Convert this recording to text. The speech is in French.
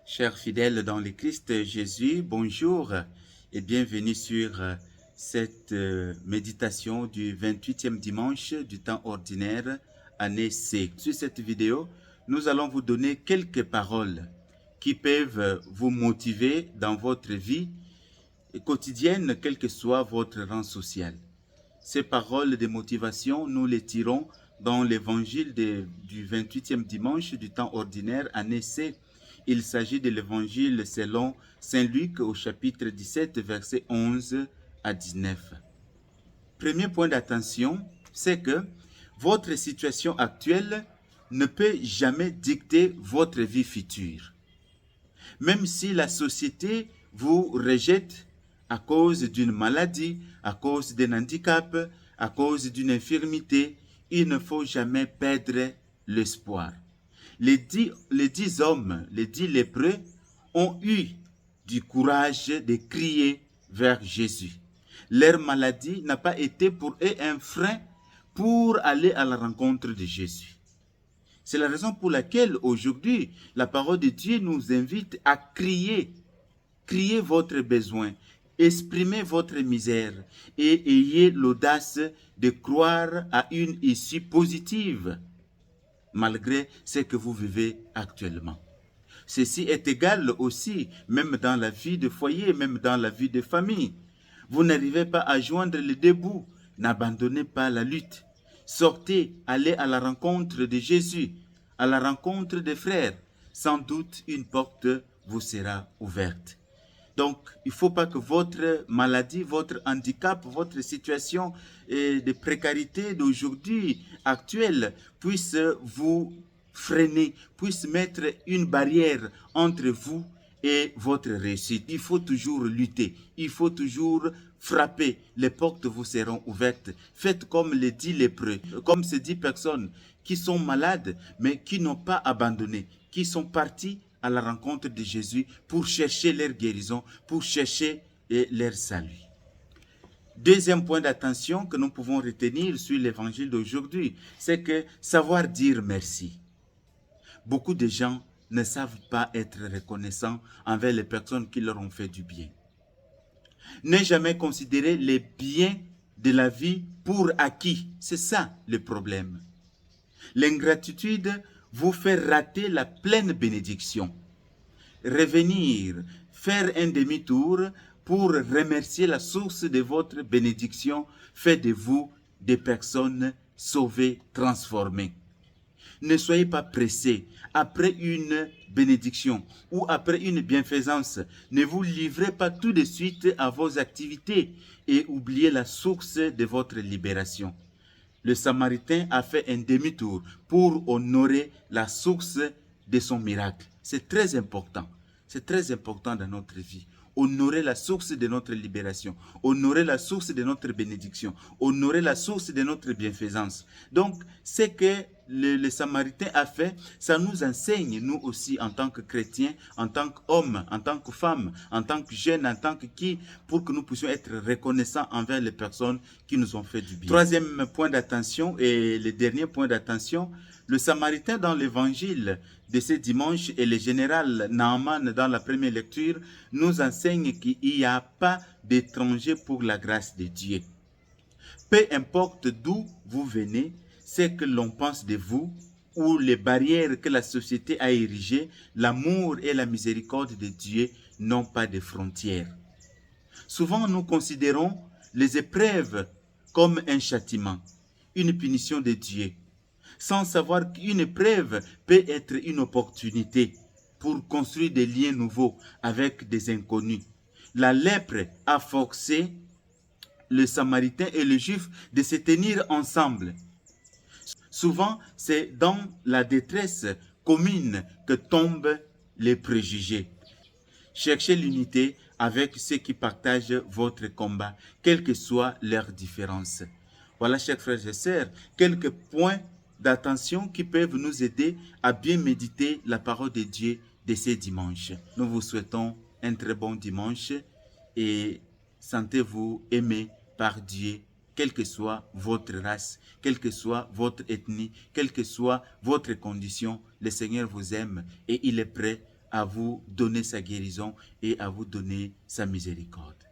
Chers fidèles dans le Christ Jésus, bonjour et bienvenue sur cette méditation du 28e dimanche du temps ordinaire, année C. Sur cette vidéo, nous allons vous donner quelques paroles qui peuvent vous motiver dans votre vie quotidienne, quel que soit votre rang social. Ces paroles de motivation, nous les tirons dans l'évangile du 28e dimanche du temps ordinaire, année C. Il s'agit de l'évangile selon Saint Luc au chapitre 17, versets 11 à 19. Premier point d'attention, c'est que votre situation actuelle ne peut jamais dicter votre vie future. Même si la société vous rejette à cause d'une maladie, à cause d'un handicap, à cause d'une infirmité, il ne faut jamais perdre l'espoir. Les dix hommes, les 10 lépreux, ont eu du courage de crier vers Jésus. Leur maladie n'a pas été pour eux un frein pour aller à la rencontre de Jésus. C'est la raison pour laquelle aujourd'hui, la parole de Dieu nous invite à crier. Criez votre besoin, exprimez votre misère et ayez l'audace de croire à une issue positive, malgré ce que vous vivez actuellement. Ceci est égal aussi, même dans la vie de foyer, même dans la vie de famille. Vous n'arrivez pas à joindre les deux bouts, n'abandonnez pas la lutte. Sortez, allez à la rencontre de Jésus, à la rencontre des frères. Sans doute, une porte vous sera ouverte. Donc, il ne faut pas que votre maladie, votre handicap, votre situation de précarité d'aujourd'hui actuelle puisse vous freiner, puisse mettre une barrière entre vous et votre réussite. Il faut toujours lutter, il faut toujours frapper. Les portes vous seront ouvertes. Faites comme les 10 lépreux, comme ces 10 personnes qui sont malades, mais qui n'ont pas abandonné, qui sont partis à la rencontre de Jésus pour chercher leur guérison, pour chercher leur salut. Deuxième point d'attention que nous pouvons retenir sur l'évangile d'aujourd'hui, c'est que savoir dire merci. Beaucoup de gens ne savent pas être reconnaissants envers les personnes qui leur ont fait du bien. Ne jamais considérer les biens de la vie pour acquis, c'est ça le problème. L'ingratitude vous fait rater la pleine bénédiction. Revenir, faire un demi-tour pour remercier la source de votre bénédiction fait de vous des personnes sauvées, transformées. Ne soyez pas pressés. Après une bénédiction ou après une bienfaisance, ne vous livrez pas tout de suite à vos activités et oubliez la source de votre libération. Le Samaritain a fait un demi-tour pour honorer la source de son miracle. C'est très important. C'est très important dans notre vie. Honorer la source de notre libération. Honorer la source de notre bénédiction. Honorer la source de notre bienfaisance. Donc, ce que le Samaritain a fait, ça nous enseigne, nous aussi, en tant que chrétiens, en tant qu'hommes, en tant que femmes, en tant que jeunes, en tant que qui, pour que nous puissions être reconnaissants envers les personnes qui nous ont fait du bien. Troisième point d'attention et le dernier point d'attention, le Samaritain dans l'évangile de ce dimanche et le général Naaman dans la première lecture nous enseignent qu'il n'y a pas d'étranger pour la grâce de Dieu. Peu importe d'où vous venez, ce que l'on pense de vous ou les barrières que la société a érigées, l'amour et la miséricorde de Dieu n'ont pas de frontières. Souvent, nous considérons les épreuves comme un châtiment, une punition de Dieu, sans savoir qu'une épreuve peut être une opportunité pour construire des liens nouveaux avec des inconnus. La lèpre a forcé le Samaritain et le Juif de se tenir ensemble. Souvent, c'est dans la détresse commune que tombent les préjugés. Cherchez l'unité avec ceux qui partagent votre combat, quelles que soient leurs différences. Voilà, chers frères et sœurs, quelques points d'attention qui peuvent nous aider à bien méditer la parole de Dieu de ces dimanches. Nous vous souhaitons un très bon dimanche et sentez-vous aimés par Dieu, quelle que soit votre race, quelle que soit votre ethnie, quelle que soit votre condition. Le Seigneur vous aime et il est prêt à vous donner sa guérison et à vous donner sa miséricorde.